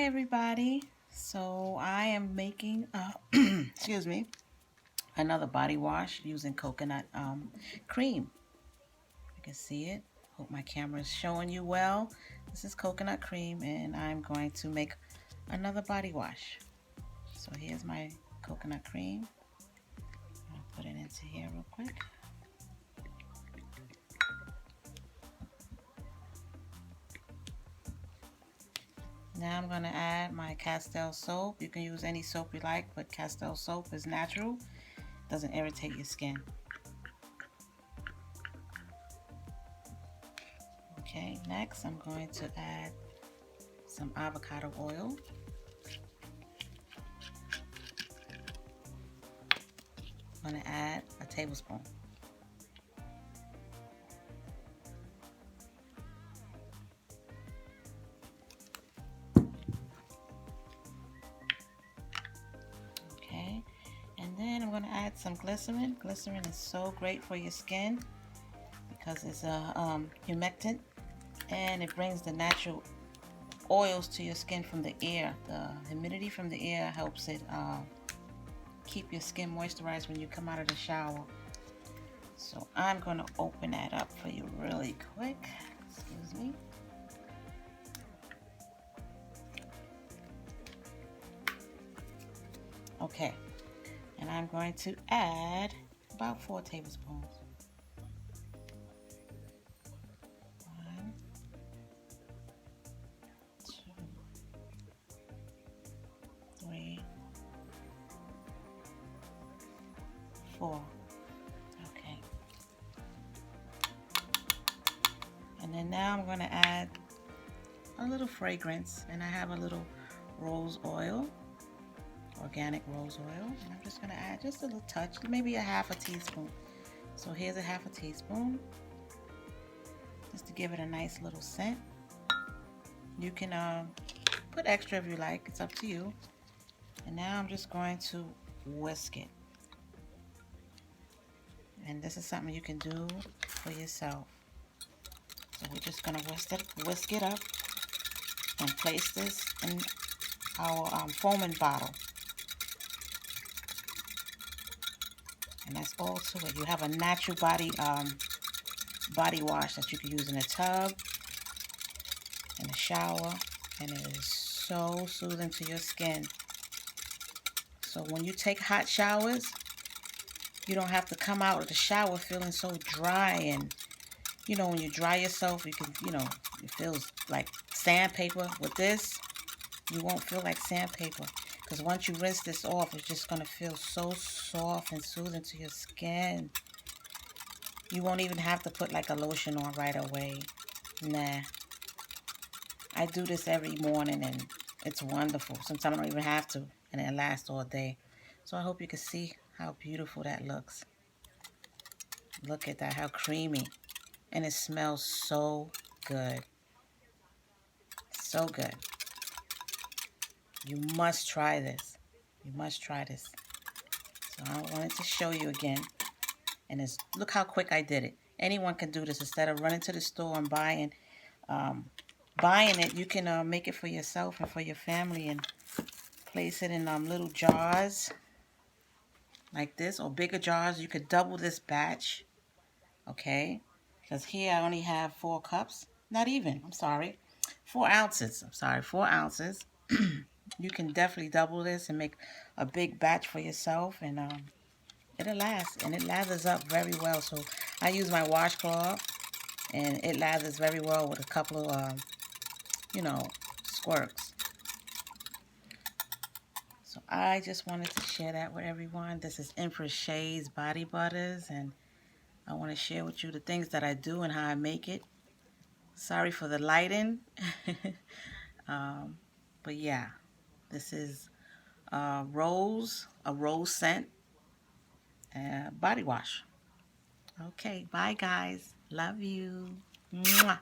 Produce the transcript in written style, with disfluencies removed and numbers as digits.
everybody. So I am making excuse me, another body wash using coconut cream. You can see it. Hope my camera is showing you well. This is coconut cream and I'm going to make another body wash. So here's my coconut cream. I'll put it into here real quick. Now I'm going to add my Castile soap. You can use any soap you like, but Castile soap is natural. Doesn't irritate your skin. Okay, next I'm going to add some avocado oil. I'm going to add a tablespoon. Okay, and then I'm going to add some glycerin. Glycerin is so great for your skin because it's a humectant and it brings the natural oils to your skin from the air. The humidity from the air helps it keep your skin moisturized when you come out of the shower. So I'm going to open that up for you really quick. Excuse me. Okay, and I'm going to add about 4 tablespoons. 1, 2, 3, 4. Okay. And then now I'm going to add a little fragrance, and I have a little rose oil, organic rose oil, and I'm just going to add just a little touch, maybe a half a teaspoon. So here's a half a teaspoon, just to give it a nice little scent. You can put extra if you like, it's up to you. And now I'm just going to whisk it. And this is something you can do for yourself. So we're just going to whisk it up and place this in our foaming bottle. And that's all to it. You have a natural body wash that you can use in a tub, in a shower, and it is so soothing to your skin. So when you take hot showers, you don't have to come out of the shower feeling so dry. And you know, when you dry yourself, you can, it feels like sandpaper. With this, you won't feel like sandpaper, because once you rinse this off, it's just going to feel so soft and soothing to your skin. You won't even have to put like a lotion on right away. Nah. I do this every morning and it's wonderful. Sometimes I don't even have to, and it lasts all day. So I hope you can see how beautiful that looks. Look at that, how creamy. And it smells so good. So good. You must try this. You must try this. So I wanted to show you again. And look how quick I did it. Anyone can do this. Instead of running to the store and buying it, you can make it for yourself and for your family and place it in little jars like this, or bigger jars. You could double this batch, okay? Because here I only have 4 cups. Not even, I'm sorry. 4 ounces. I'm sorry, 4 ounces. You can definitely double this and make a big batch for yourself, and it'll last, and it lathers up very well. So I use my washcloth, and it lathers very well with a couple of, squirts. So I just wanted to share that with everyone. This is Empress Shay's Body Butters, and I want to share with you the things that I do and how I make it. Sorry for the lighting. But yeah, this is a rose scent body wash. Okay, bye guys. Love you. Mwah.